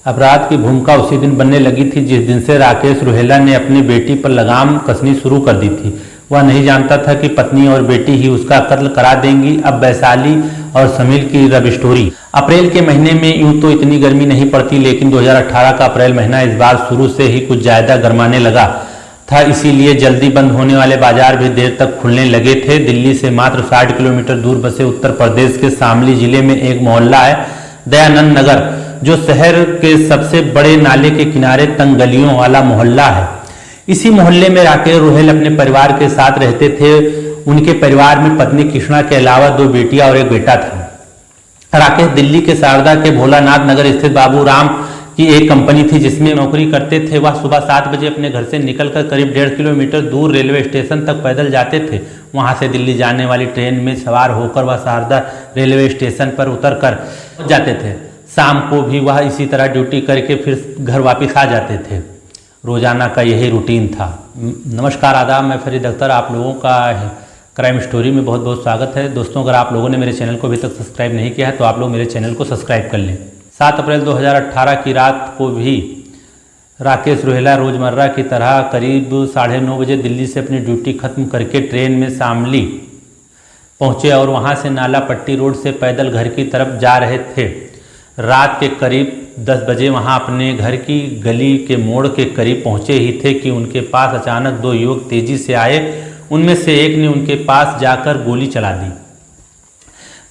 अपराध की भूमिका उसी दिन बनने लगी थी जिस दिन से राकेश रुहेला ने अपनी बेटी पर लगाम कसनी शुरू कर दी थी। वह नहीं जानता था कि पत्नी और बेटी ही उसका कत्ल करा देंगी। अब वैशाली और समील की लव स्टोरी। अप्रैल के महीने में यूं तो इतनी गर्मी नहीं पड़ती, लेकिन 2018 का अप्रैल महीना इस बार शुरू से ही कुछ ज्यादा गर्माने लगा था। इसीलिए जल्दी बंद होने वाले बाजार भी देर तक खुलने लगे थे। दिल्ली से मात्र 60 किलोमीटर दूर बसे उत्तर प्रदेश के शामली जिले में एक मोहल्ला है दयानंद नगर, जो शहर के सबसे बड़े नाले के किनारे तंग गलियों वाला मोहल्ला है। इसी मोहल्ले में राकेश रुहेल अपने परिवार के साथ रहते थे। उनके परिवार में पत्नी कृष्णा के अलावा 2 बेटियां और एक बेटा था। राकेश दिल्ली के शारदा के भोलानाथ नगर स्थित बाबू राम की एक कंपनी थी जिसमें नौकरी करते थे। वह सुबह 7 बजे अपने घर से निकलकर करीब 1.5 किलोमीटर दूर रेलवे स्टेशन तक पैदल जाते थे। वहां से दिल्ली जाने वाली ट्रेन में सवार होकर वह शारदा रेलवे स्टेशन पर उतर कर जाते थे। शाम को भी वह इसी तरह ड्यूटी करके फिर घर वापस आ जाते थे। रोजाना का यही रूटीन था। नमस्कार, आदाब, मैं फरीद अख्तर, आप लोगों का क्राइम स्टोरी में बहुत बहुत स्वागत है। दोस्तों, अगर आप लोगों ने मेरे चैनल को अभी तक सब्सक्राइब नहीं किया है तो आप लोग मेरे चैनल को सब्सक्राइब कर लें। 7 अप्रैल 2018 की रात को भी राकेश रुहेला रोजमर्रा की तरह करीब 9:30 बजे दिल्ली से अपनी ड्यूटी खत्म करके ट्रेन में शामली पहुंचे और वहां से नाला पट्टी रोड से पैदल घर की तरफ जा रहे थे। रात के करीब 10 बजे वहां अपने घर की गली के मोड़ के करीब पहुंचे ही थे कि उनके पास अचानक 2 युवक तेजी से आए। उनमें से एक ने उनके पास जाकर गोली चला दी।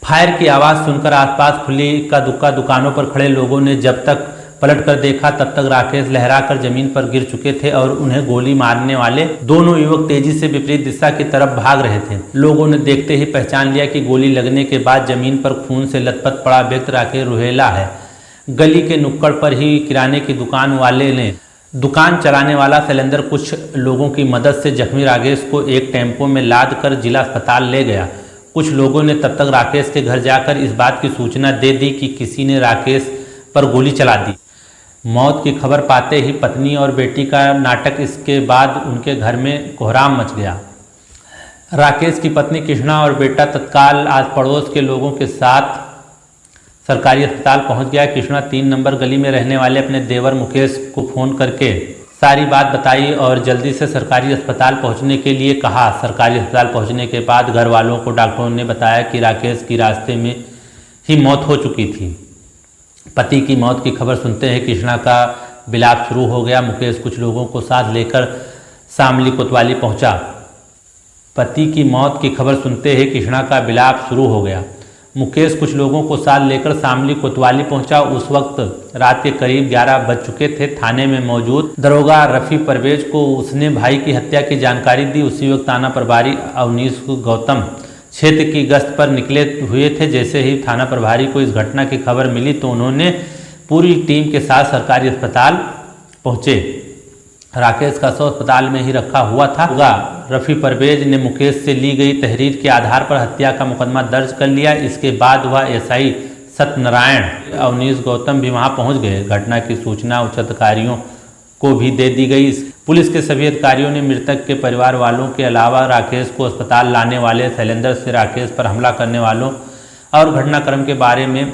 फायर की आवाज़ सुनकर आसपास खुली इक्का दुक्का दुकानों पर खड़े लोगों ने जब तक पलट कर देखा तब तक राकेश लहराकर जमीन पर गिर चुके थे और उन्हें गोली मारने वाले दोनों युवक तेजी से विपरीत दिशा की तरफ भाग रहे थे। लोगों ने देखते ही पहचान लिया कि गोली लगने के बाद जमीन पर खून से लथपथ पड़ा व्यक्ति राकेश रुहेला है। गली के नुक्कड़ पर ही किराने की दुकान वाले ने दुकान चलाने वाला शैलेंद्र कुछ लोगों की मदद से जख्मी राकेश को एक टेम्पो में लाद कर जिला अस्पताल ले गया। कुछ लोगों ने तब तक राकेश के घर जाकर इस बात की सूचना दे दी कि किसी ने राकेश पर गोली चला दी। मौत की खबर पाते ही पत्नी और बेटी का नाटक, इसके बाद उनके घर में कोहराम मच गया। राकेश की पत्नी कृष्णा और बेटा तत्काल आस पड़ोस के लोगों के साथ सरकारी अस्पताल पहुंच गया। कृष्णा 3 नंबर गली में रहने वाले अपने देवर मुकेश को फोन करके सारी बात बताई और जल्दी से सरकारी अस्पताल पहुंचने के लिए कहा। सरकारी अस्पताल पहुंचने के बाद घर वालों को डॉक्टरों ने बताया कि राकेश की रास्ते में ही मौत हो चुकी थी। पति की मौत की खबर सुनते ही कृष्णा का विलाप शुरू हो गया। मुकेश कुछ लोगों को साथ लेकर शामली कोतवाली पहुंचा। पति की मौत की खबर सुनते ही कृष्णा का विलाप शुरू हो गया। मुकेश कुछ लोगों को साथ लेकर शामली कोतवाली पहुंचा। उस वक्त रात के करीब 11 बज चुके थे। थाने में मौजूद दरोगा रफ़ी परवेज को उसने भाई की हत्या की जानकारी दी। उसी वक्त थाना प्रभारी अवनीश गौतम क्षेत्र की गश्त पर निकले हुए थे। जैसे ही थाना प्रभारी को इस घटना की खबर मिली तो उन्होंने पूरी टीम के साथ सरकारी अस्पताल पहुंचे। राकेश का शव अस्पताल में ही रखा हुआ था। रफ़ी परवेज ने मुकेश से ली गई तहरीर के आधार पर हत्या का मुकदमा दर्ज कर लिया। इसके बाद वह एसआई सत्यनारायण अवनीश गौतम भी वहां पहुंच गए। घटना की सूचना उच्च अधिकारियों को भी दे दी गई। पुलिस के सभी अधिकारियों ने मृतक के परिवार वालों के अलावा राकेश को अस्पताल लाने वाले शैलेंद्र से राकेश पर हमला करने वालों और घटनाक्रम के बारे में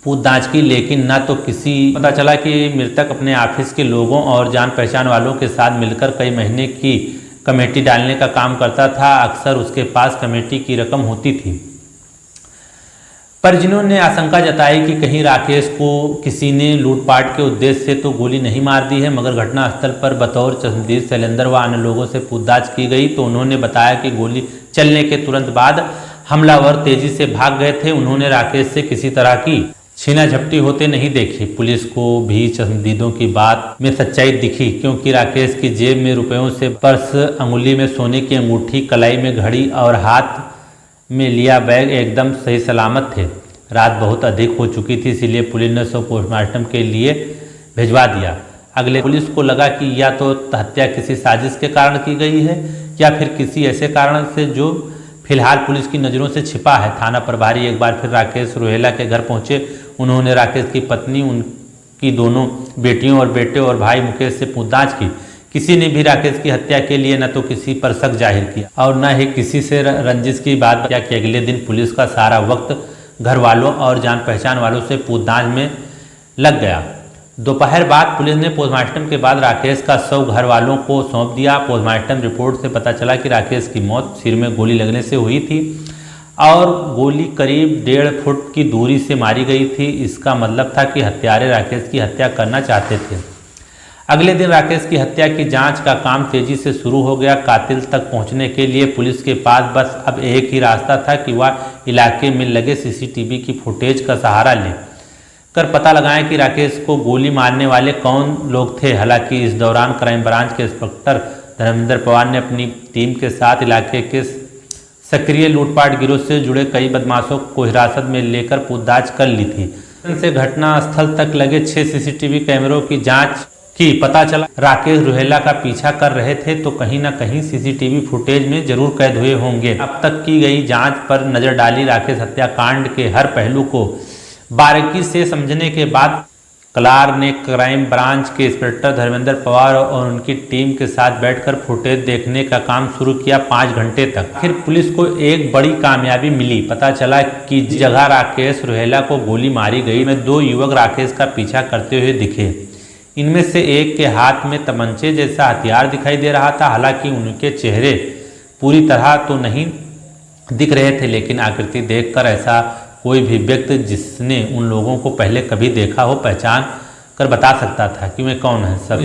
पूछताछ की, लेकिन न तो किसी पता चला कि मृतक अपने ऑफिस के लोगों और जान पहचान वालों के साथ मिलकर कई महीने की कमेटी डालने का काम करता था। अक्सर उसके पास कमेटी की रकम होती थी। परिजनों ने आशंका जताई कि कहीं राकेश को किसी ने लूटपाट के उद्देश्य से तो गोली नहीं मार दी है, मगर घटनास्थल पर बतौर चश्मदीद शैलेंद्र व अन्य लोगों से पूछताछ की गई तो उन्होंने बताया कि गोली चलने के तुरंत बाद हमलावर तेजी से भाग गए थे। उन्होंने राकेश से किसी तरह की छीना झपटी होते नहीं देखी। पुलिस को भी चश्मदीदों की बात में सच्चाई दिखी, क्योंकि राकेश की जेब में रुपयों से पर्स, अंगुली में सोने की अंगूठी, कलाई में घड़ी और हाथ में लिया बैग एकदम सही सलामत थे। रात बहुत अधिक हो चुकी थी, इसलिए पुलिस ने शव पोस्टमार्टम के लिए भिजवा दिया। अगले पुलिस को लगा कि या तो हत्या किसी साजिश के कारण की गई है या फिर किसी ऐसे कारण से जो फिलहाल पुलिस की नज़रों से छिपा है। थाना प्रभारी एक बार फिर राकेश रुहेला के घर पहुंचे। उन्होंने राकेश की पत्नी, उनकी दोनों बेटियों और बेटे और भाई मुकेश से पूछताछ की। किसी ने भी राकेश की हत्या के लिए न तो किसी पर शक जाहिर किया और न ही किसी से रंजिश की बात किया कि अगले दिन पुलिस का सारा वक्त घर वालों और जान पहचान वालों से पूछताछ में लग गया। दोपहर बाद पुलिस ने पोस्टमार्टम के बाद राकेश का शव घर वालों को सौंप दिया। पोस्टमार्टम रिपोर्ट से पता चला कि राकेश की मौत सिर में गोली लगने से हुई थी और गोली करीब 1.5 फुट की दूरी से मारी गई थी। इसका मतलब था कि हत्यारे राकेश की हत्या करना चाहते थे। अगले दिन राकेश की हत्या की जांच का काम तेजी से शुरू हो गया। कातिल तक पहुंचने के लिए पुलिस के पास बस अब एक ही रास्ता था कि वह इलाके में लगे सीसीटीवी की फुटेज का सहारा ले कर पता लगाएं कि राकेश को गोली मारने वाले कौन लोग थे। हालांकि इस दौरान क्राइम ब्रांच के इंस्पेक्टर धर्मेंद्र पवार ने अपनी टीम के साथ इलाके के सक्रिय लूटपाट गिरोह से जुड़े कई बदमाशों को हिरासत में लेकर पूछताछ कर ली थी। से घटना स्थल तक लगे 6 सीसीटीवी कैमरों की जांच की। पता चला राकेश रुहेला का पीछा कर रहे थे तो कहीं ना कहीं सीसीटीवी फुटेज में जरूर कैद हुए होंगे। अब तक की गई जांच पर नजर डाली राकेश हत्याकांड के हर पहलू को बारीकी से समझने के बाद कलार ने क्राइम ब्रांच के इंस्पेक्टर धर्मेंद्र पवार और उनकी टीम के साथ बैठकर फुटेज देखने का काम शुरू किया 5 घंटे तक। फिर पुलिस को एक बड़ी कामयाबी मिली। पता चला कि जिस जगह राकेश रुहेला को गोली मारी गई में 2 युवक राकेश का पीछा करते हुए दिखे। इनमें से एक के हाथ में तमंचे जैसा हथियार दिखाई दे रहा था। हालांकि उनके चेहरे पूरी तरह तो नहीं दिख रहे थे, लेकिन आकृति देखकर ऐसा कोई भी व्यक्ति जिसने उन लोगों को पहले कभी देखा हो पहचान कर बता सकता था कि वे कौन है। सब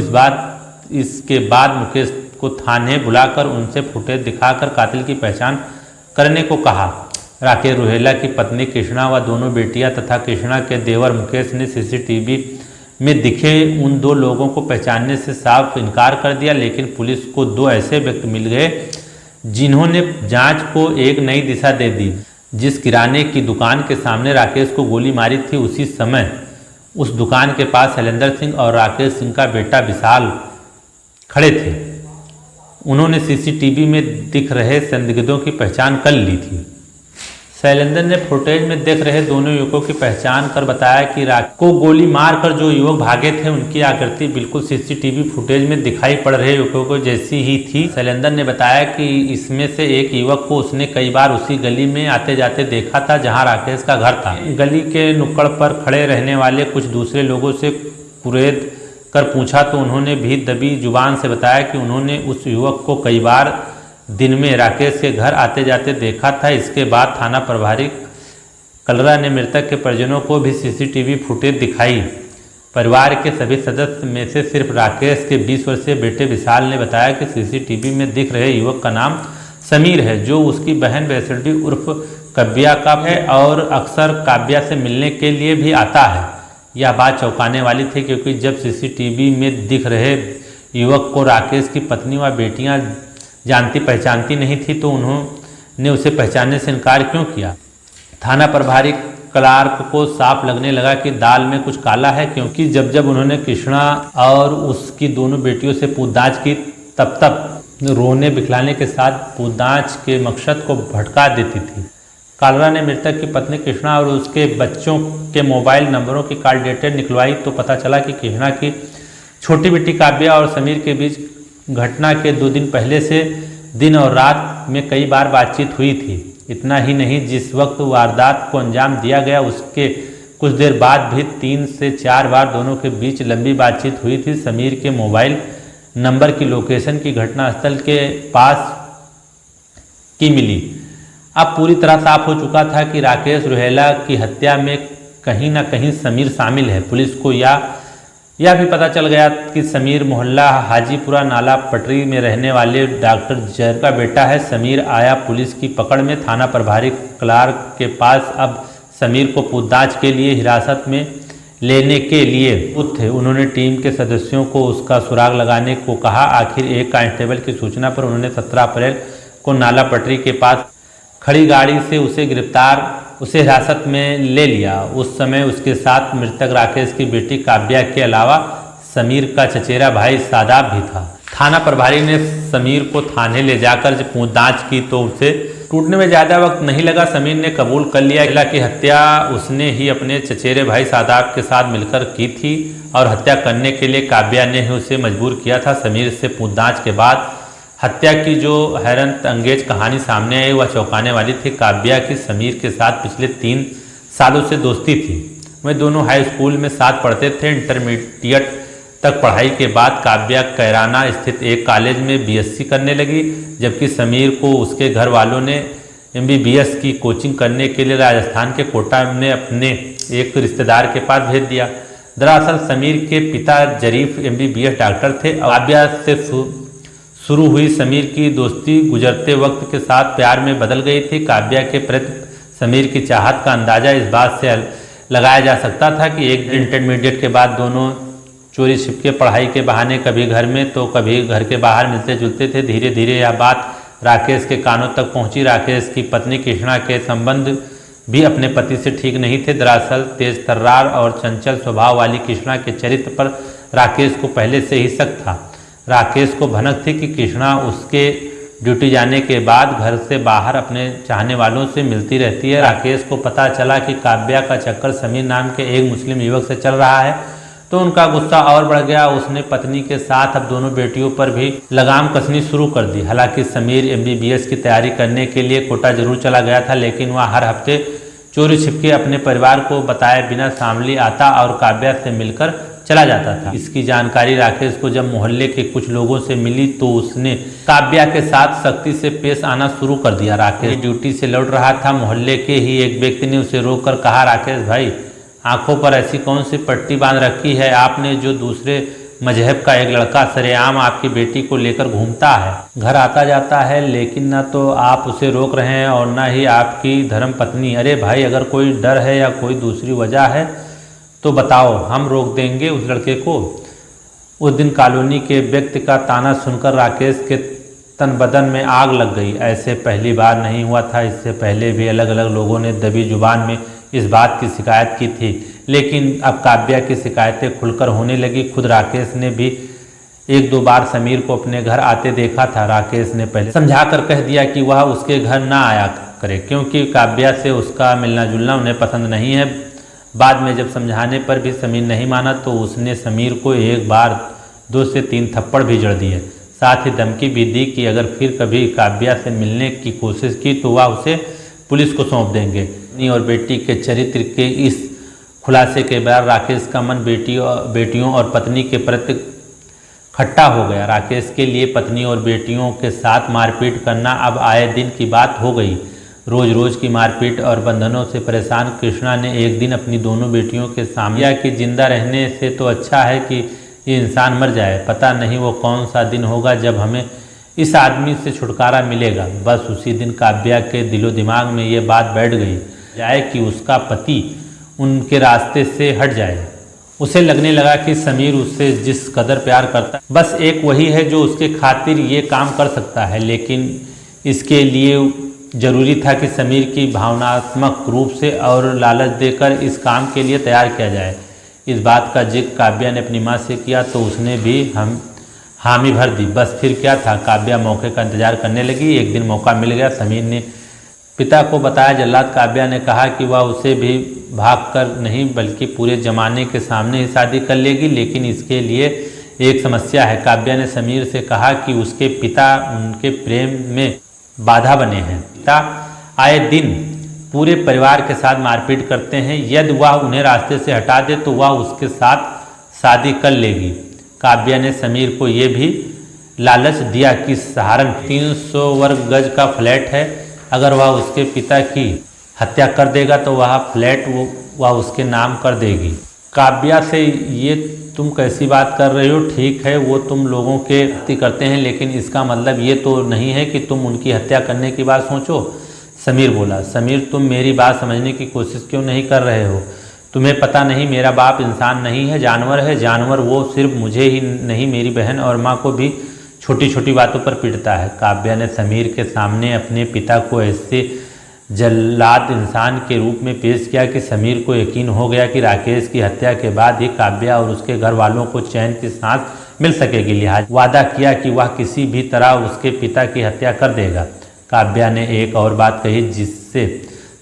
इसके बाद मुकेश को थाने बुलाकर उनसे फुटेज दिखाकर कातिल की पहचान करने को कहा। राकेश रुहेला की पत्नी कृष्णा व दोनों बेटियां तथा कृष्णा के देवर मुकेश ने सीसीटीवी में दिखे उन 2 लोगों को पहचानने से साफ इनकार कर दिया। लेकिन पुलिस को 2 ऐसे व्यक्ति मिल गए जिन्होंने जांच को एक नई दिशा दे दी। जिस किराने की दुकान के सामने राकेश को गोली मारी थी, उसी समय उस दुकान के पास शैलेंद्र सिंह और राकेश सिंह का बेटा विशाल खड़े थे। उन्होंने सीसीटीवी में दिख रहे संदिग्धों की पहचान कर ली थी। शैलेंद्र ने फुटेज में देख रहे दोनों युवकों की पहचान कर बताया कि राकेश को गोली मारकर जो युवक भागे थे उनकी आकृति बिल्कुल सीसीटीवी फुटेज में दिखाई पड़ रहे युवकों को जैसी ही थी। शैलेंद्र ने बताया कि इसमें से एक युवक को उसने कई बार उसी गली में आते जाते देखा था जहां राकेश का घर था। गली के नुक्कड़ पर खड़े रहने वाले कुछ दूसरे लोगों से कुरेद कर पूछा तो उन्होंने भी दबी जुबान से बताया कि उन्होंने उस युवक को कई बार दिन में राकेश के घर आते जाते देखा था। इसके बाद थाना प्रभारी कलरा ने मृतक के परिजनों को भी सीसीटीवी फुटेज दिखाई। परिवार के सभी सदस्य में से सिर्फ राकेश के 20 वर्षीय बेटे विशाल ने बताया कि सीसीटीवी में दिख रहे युवक का नाम समीर है, जो उसकी बहन वैष्णवी उर्फ काव्या का है और अक्सर काव्या से मिलने के लिए भी आता है। यह बात चौंकाने वाली थी क्योंकि जब सीसीटीवी में दिख रहे युवक को राकेश की पत्नी व बेटियां जानती पहचानती नहीं थी तो उन्होंने उसे पहचानने से इनकार क्यों किया। थाना प्रभारी क्लार्क को साफ लगने लगा कि दाल में कुछ काला है, क्योंकि जब जब उन्होंने कृष्णा और उसकी दोनों बेटियों से पूछताछ की तब रोने बिखलाने के साथ पूछताछ के मकसद को भटका देती थी। कालरा ने मृतक की पत्नी कृष्णा और उसके बच्चों के मोबाइल नंबरों की कॉल डेटेड निकलवाई तो पता चला कि कृष्णा की छोटी बेटी काव्या और समीर के बीच घटना के 2 दिन पहले से दिन और रात में कई बार बातचीत हुई थी। इतना ही नहीं, जिस वक्त वारदात को अंजाम दिया गया उसके कुछ देर बाद भी 3 से 4 बार दोनों के बीच लंबी बातचीत हुई थी। समीर के मोबाइल नंबर की लोकेशन की घटनास्थल के पास की मिली। अब पूरी तरह साफ हो चुका था कि राकेश रुहेला की हत्या में कहीं ना कहीं समीर शामिल है। पुलिस को यह भी पता चल गया कि समीर मोहल्ला हाजीपुरा नाला पटरी में रहने वाले डॉक्टर जैर का बेटा है। समीर आया पुलिस की पकड़ में। थाना प्रभारी क्लार्क के पास अब समीर को पूछताछ के लिए हिरासत में लेने के लिए थे। उन्होंने टीम के सदस्यों को उसका सुराग लगाने को कहा। आखिर एक कांस्टेबल की सूचना पर उन्होंने 17 अप्रैल को नाला पटरी के पास खड़ी गाड़ी से उसे हिरासत में ले लिया। उस समय उसके साथ मृतक राकेश की बेटी काव्या के अलावा समीर का चचेरा भाई सादाब भी था। थाना प्रभारी ने समीर को थाने ले जाकर जब पूछताछ की तो उसे टूटने में ज़्यादा वक्त नहीं लगा। समीर ने कबूल कर लिया कि हत्या उसने ही अपने चचेरे भाई सादाब के साथ मिलकर की थी और हत्या करने के लिए काव्या ने ही उसे मजबूर किया था। समीर से पूछताछ के बाद हत्या की जो हैरत अंगेज कहानी सामने आई वह चौंकाने वाली थी। काव्या की समीर के साथ पिछले 3 सालों से दोस्ती थी। वे दोनों हाई स्कूल में साथ पढ़ते थे। इंटरमीडिएट तक पढ़ाई के बाद काव्या कैराना स्थित एक कॉलेज में बीएससी करने लगी, जबकि समीर को उसके घर वालों ने एमबीबीएस की कोचिंग करने के लिए राजस्थान के कोटा में अपने एक रिश्तेदार के पास भेज दिया। दरअसल समीर के पिता जरीफ एमबीबीएस डॉक्टर थे। काव्या से शुरू हुई समीर की दोस्ती गुजरते वक्त के साथ प्यार में बदल गई थी। काव्या के प्रति समीर की चाहत का अंदाजा इस बात से लगाया जा सकता था कि एक दिन इंटरमीडिएट के बाद दोनों चोरी छिपके पढ़ाई के बहाने कभी घर में तो कभी घर के बाहर मिलते जुलते थे। धीरे धीरे यह बात राकेश के कानों तक पहुंची। राकेश की पत्नी कृष्णा के संबंध भी अपने पति से ठीक नहीं थे। दरअसल तेज तर्रार और चंचल स्वभाव वाली कृष्णा के चरित्र पर राकेश को पहले से ही शक था। राकेश को भनक थी कि कृष्णा उसके ड्यूटी जाने के बाद घर से बाहर अपने चाहने वालों से मिलती रहती है। राकेश को पता चला कि काव्या का चक्कर समीर नाम के एक मुस्लिम युवक से चल रहा है तो उनका गुस्सा और बढ़ गया। उसने पत्नी के साथ अब दोनों बेटियों पर भी लगाम कसनी शुरू कर दी। हालांकि समीर एमबीबीएस की तैयारी करने के लिए कोटा जरूर चला गया था, लेकिन वह हर हफ्ते चोरी छिपके अपने परिवार को बताए बिना शामली आता और काव्या से मिलकर चला जाता था। इसकी जानकारी राकेश को जब मोहल्ले के कुछ लोगों से मिली तो उसने काव्या के साथ सख्ती से पेश आना शुरू कर दिया। राकेश ड्यूटी से लौट रहा था। मोहल्ले के ही एक व्यक्ति ने उसे रोककर कहा, राकेश भाई, आंखों पर ऐसी कौन सी पट्टी बांध रखी है? आपने जो दूसरे मजहब का एक लड़का सरेआम आपकी बेटी को लेकर घूमता है, घर आता जाता है, लेकिन न तो आप उसे रोक रहे हैं और न ही आपकी धर्म पत्नी। अरे भाई, अगर कोई डर है या कोई दूसरी वजह है तो बताओ, हम रोक देंगे उस लड़के को। उस दिन कॉलोनी के व्यक्ति का ताना सुनकर राकेश के तन बदन में आग लग गई। ऐसे पहली बार नहीं हुआ था। इससे पहले भी अलग अलग लोगों ने दबी जुबान में इस बात की शिकायत की थी, लेकिन अब काव्या की शिकायतें खुलकर होने लगी। खुद राकेश ने भी एक दो बार समीर को अपने घर आते देखा था। राकेश ने पहले समझाकर कह दिया कि वह उसके घर ना आया करे, क्योंकि काव्या से उसका मिलना जुलना उन्हें पसंद नहीं है। बाद में जब समझाने पर भी समीर नहीं माना तो उसने समीर को एक बार 2 से 3 थप्पड़ भी जड़ दिए। साथ ही धमकी भी दी कि अगर फिर कभी काव्या से मिलने की कोशिश की तो वह उसे पुलिस को सौंप देंगे। पत्नी और बेटी के चरित्र के इस खुलासे के बाद राकेश का मन बेटियों और पत्नी के प्रति खट्टा हो गया। राकेश के लिए पत्नी और बेटियों के साथ मारपीट करना अब आए दिन की बात हो गई। रोज रोज की मारपीट और बंधनों से परेशान कृष्णा ने एक दिन अपनी दोनों बेटियों के सामने कि जिंदा रहने से तो अच्छा है कि ये इंसान मर जाए। पता नहीं वो कौन सा दिन होगा जब हमें इस आदमी से छुटकारा मिलेगा। बस उसी दिन काव्या के दिलो दिमाग में ये बात बैठ गई जाए कि उसका पति उनके रास्ते से हट जाए। उसे लगने लगा कि समीर उससे जिस कदर प्यार करता है, बस एक वही है जो उसके खातिर ये काम कर सकता है। लेकिन इसके लिए जरूरी था कि समीर की भावनात्मक रूप से और लालच देकर इस काम के लिए तैयार किया जाए। इस बात का जिक्र काव्या ने अपनी माँ से किया तो उसने भी हामी भर दी। बस फिर क्या था, काव्या मौके का इंतजार करने लगी। एक दिन मौका मिल गया। समीर ने पिता को बताया। जल्लाद काव्या ने कहा कि वह उसे भी भाग कर नहीं बल्कि पूरे जमाने के सामने ही शादी कर लेगी, लेकिन इसके लिए एक समस्या है। काव्या ने समीर से कहा कि उसके पिता उनके प्रेम में बाधा बने हैं। पिता आए दिन पूरे परिवार के साथ मारपीट करते हैं। यदि वह उन्हें रास्ते से हटा दे तो वह उसके साथ शादी कर लेगी। काव्या ने समीर को ये भी लालच दिया कि सहारनपुर 300 वर्ग गज का फ्लैट है, अगर वह उसके पिता की हत्या कर देगा तो वह फ्लैट वह उसके नाम कर देगी। काव्या से ये तुम कैसी बात कर रही हो? ठीक है, वो तुम लोगों के हत्या करते हैं, लेकिन इसका मतलब ये तो नहीं है कि तुम उनकी हत्या करने की बात सोचो। समीर बोला। समीर, तुम मेरी बात समझने की कोशिश क्यों नहीं कर रहे हो? तुम्हें पता नहीं मेरा बाप इंसान नहीं है, जानवर है। जानवर वो सिर्फ मुझे ही नहीं, मेरी बहन और माँ को भी छोटी छोटी बातों पर पीटता है। काव्या ने समीर के सामने अपने पिता को ऐसे जल्लाद इंसान के रूप में पेश किया कि समीर को यकीन हो गया कि राकेश की हत्या के बाद ही काव्या और उसके घर वालों को चैन की सांस मिल सकेगी। लिहाजा वादा किया कि वह किसी भी तरह उसके पिता की हत्या कर देगा। काव्या ने एक और बात कही जिससे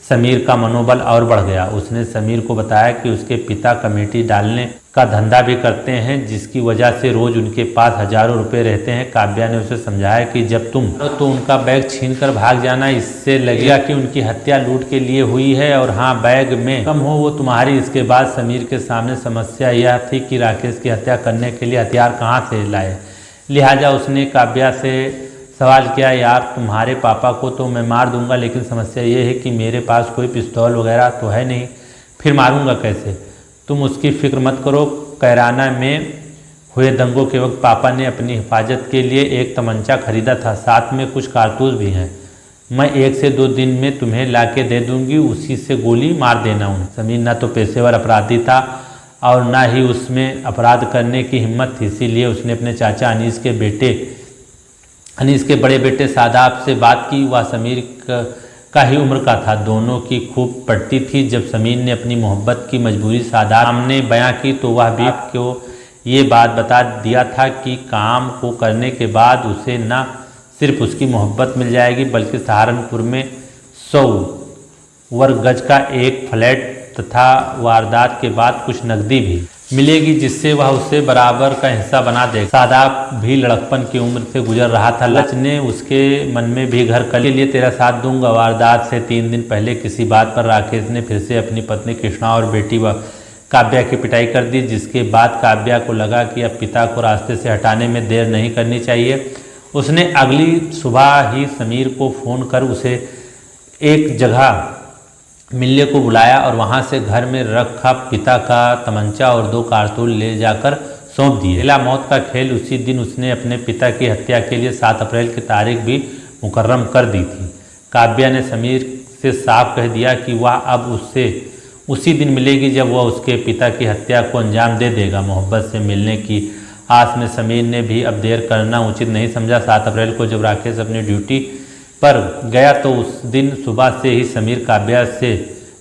समीर का मनोबल और बढ़ गया। उसने समीर को बताया कि उसके पिता कमेटी डालने का धंधा भी करते हैं, जिसकी वजह से रोज उनके पास हजारों रुपए रहते हैं। काव्या ने उसे समझाया कि जब तुम तो उनका बैग छीनकर भाग जाना, इससे लगेगा कि उनकी हत्या लूट के लिए हुई है, और हाँ, बैग में कम हो वो तुम्हारी। इसके बाद समीर के सामने समस्या यह थी कि राकेश की हत्या करने के लिए हथियार कहाँ से लाए। लिहाजा उसने काव्या से सवाल किया, यार तुम्हारे पापा को तो मैं मार दूंगा, लेकिन समस्या ये है कि मेरे पास कोई पिस्तौल वगैरह तो है नहीं, फिर मारूंगा कैसे। तुम उसकी फिक्र मत करो। कैराना में हुए दंगों के वक्त पापा ने अपनी हिफाजत के लिए एक तमंचा खरीदा था, साथ में कुछ कारतूस भी हैं। मैं 1 से 2 दिन में तुम्हें लाके दे दूंगी, उसी से गोली मार देना उन्हें। समीर न तो पेशेवर अपराधी था और न ही उसमें अपराध करने की हिम्मत थी, इसीलिए उसने अपने चाचा अनीस के बड़े बेटे सादाब से बात की। वह समीर का ही उम्र का था, दोनों की खूब पड़ती थी। जब समीर ने अपनी मोहब्बत की मजबूरी सादाब सामने बयां की तो वह भी को ये बात बता दिया था कि काम को करने के बाद उसे न सिर्फ उसकी मोहब्बत मिल जाएगी, बल्कि सहारनपुर में 100 वर्ग गज का एक फ्लैट तथा वारदात के बाद कुछ नकदी भी मिलेगी, जिससे वह उसे बराबर का हिस्सा बना देगा। सादाब भी लड़कपन की उम्र से गुजर रहा था। लच ने उसके मन में भी घर के लिए तेरा साथ दूंगा। वारदात से 3 दिन पहले किसी बात पर राकेश ने फिर से अपनी पत्नी कृष्णा और बेटी काव्या की पिटाई कर दी, जिसके बाद काव्या को लगा कि अब पिता को रास्ते से हटाने में देर नहीं करनी चाहिए। उसने अगली सुबह ही समीर को फ़ोन कर उसे एक जगह मिलने को बुलाया और वहां से घर में रखा पिता का तमंचा और 2 कारतूस ले जाकर सौंप दिए। खेला मौत का खेल। उसी दिन उसने अपने पिता की हत्या के लिए 7 अप्रैल की तारीख भी मुकर्रम कर दी थी। काव्या ने समीर से साफ कह दिया कि वह अब उससे उसी दिन मिलेगी जब वह उसके पिता की हत्या को अंजाम दे देगा। मोहब्बत से मिलने की आस में समीर ने भी अब देर करना उचित नहीं समझा। 7 अप्रैल को जब राकेश अपनी ड्यूटी पर गया तो उस दिन सुबह से ही समीर काव्या से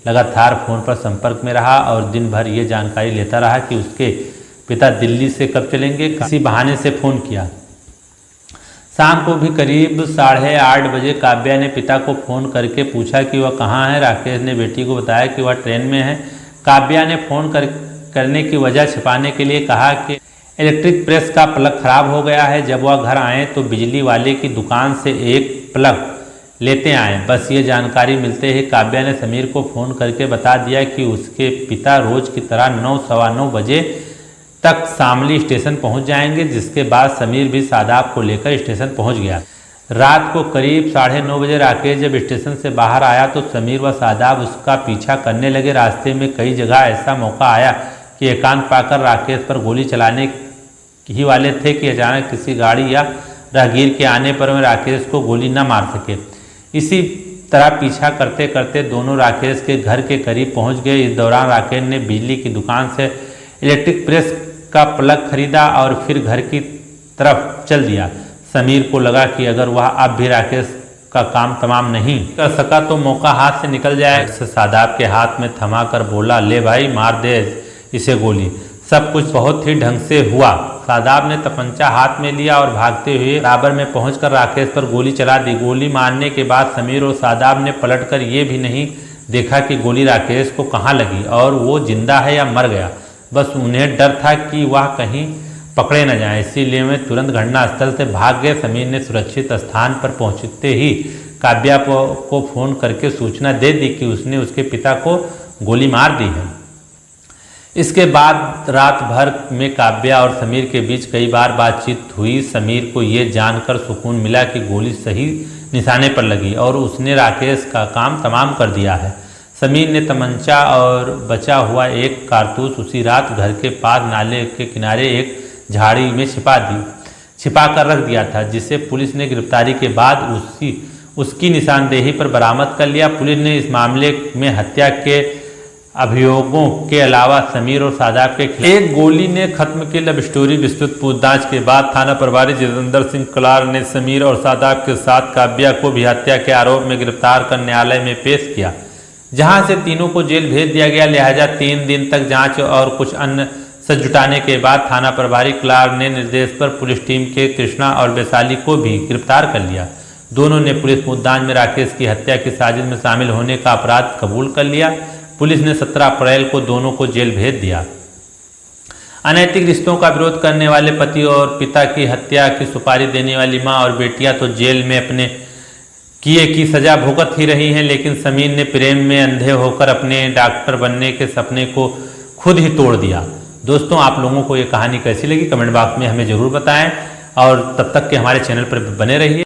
लगातार फ़ोन पर संपर्क में रहा और दिन भर ये जानकारी लेता रहा कि उसके पिता दिल्ली से कब चलेंगे। किसी बहाने से फ़ोन किया। शाम को भी करीब 8:30 बजे काव्या ने पिता को फ़ोन करके पूछा कि वह कहाँ है। राकेश ने बेटी को बताया कि वह ट्रेन में है। काव्या ने फ़ोन करने की वजह छिपाने के लिए कहा कि इलेक्ट्रिक प्रेस का प्लग खराब हो गया है। जब वह घर आए तो बिजली वाले की दुकान से एक प्लग लेते आए। बस ये जानकारी मिलते ही काव्या ने समीर को फ़ोन करके बता दिया कि उसके पिता रोज़ की तरह 9 सवा 9 बजे तक शामली स्टेशन पहुंच जाएंगे, जिसके बाद समीर भी सादाब को लेकर स्टेशन पहुंच गया। रात को करीब 9:30 बजे राकेश जब स्टेशन से बाहर आया तो समीर व सादाब उसका पीछा करने लगे। रास्ते में कई जगह ऐसा मौका आया कि एकांत पाकर राकेश पर गोली चलाने ही वाले थे कि अचानक किसी गाड़ी या राहगीर के आने पर वे राकेश को गोली न मार सके। इसी तरह पीछा करते करते दोनों राकेश के घर के करीब पहुंच गए। इस दौरान राकेश ने बिजली की दुकान से इलेक्ट्रिक प्रेस का प्लग खरीदा और फिर घर की तरफ चल दिया। समीर को लगा कि अगर वह अब भी राकेश का काम तमाम नहीं कर सका तो मौका हाथ से निकल जाए। सादाब के हाथ में थमा कर बोला, ले भाई मार दे इसे गोली। सब कुछ बहुत ही ढंग से हुआ। सादाब ने तपंचा हाथ में लिया और भागते हुए बराबर में पहुंचकर राकेश पर गोली चला दी। गोली मारने के बाद समीर और सादाब ने पलटकर ये भी नहीं देखा कि गोली राकेश को कहाँ लगी और वो जिंदा है या मर गया। बस उन्हें डर था कि वह कहीं पकड़े न जाए, इसीलिए वे तुरंत घटनास्थल से भाग गए। समीर ने सुरक्षित स्थान पर पहुंचते ही काव्या को फ़ोन करके सूचना दे दी कि उसने उसके पिता को गोली मार दी है। इसके बाद रात भर में काव्या और समीर के बीच कई बार बातचीत हुई। समीर को ये जानकर सुकून मिला कि गोली सही निशाने पर लगी और उसने राकेश का काम तमाम कर दिया है। समीर ने तमंचा और बचा हुआ एक कारतूस उसी रात घर के पास नाले के किनारे एक झाड़ी में छिपा कर रख दिया था, जिसे पुलिस ने गिरफ्तारी के बाद उसकी निशानदेही पर बरामद कर लिया। पुलिस ने इस मामले में हत्या के अभियोगों के अलावा समीर और सादाब के खिलाफ एक गोली ने खत्म की लव स्टोरी। विस्तृत पूछताछ के बाद थाना प्रभारी जितेंद्र सिंह कलार ने समीर और सादाब के साथ काव्या को भी हत्या के आरोप में गिरफ्तार कर न्यायालय में पेश किया, जहां से तीनों को जेल भेज दिया गया। लिहाजा 3 दिन तक जांच और कुछ अन्य सच जुटाने के बाद थाना प्रभारी कलार ने निर्देश पर पुलिस टीम के कृष्णा और वैशाली को भी गिरफ्तार कर लिया। दोनों ने पुलिस मुद्दान में राकेश की हत्या की साजिश में शामिल होने का अपराध कबूल कर लिया। पुलिस ने 17 अप्रैल को दोनों को जेल भेज दिया। अनैतिक रिश्तों का विरोध करने वाले पति और पिता की हत्या की सुपारी देने वाली मां और बेटियां तो जेल में अपने किए की सजा भुगत ही रही हैं, लेकिन समीर ने प्रेम में अंधे होकर अपने डॉक्टर बनने के सपने को खुद ही तोड़ दिया। दोस्तों, आप लोगों को ये कहानी कैसी लगी कमेंट बॉक्स में हमें ज़रूर बताएं और तब तक के हमारे चैनल पर बने रहिए।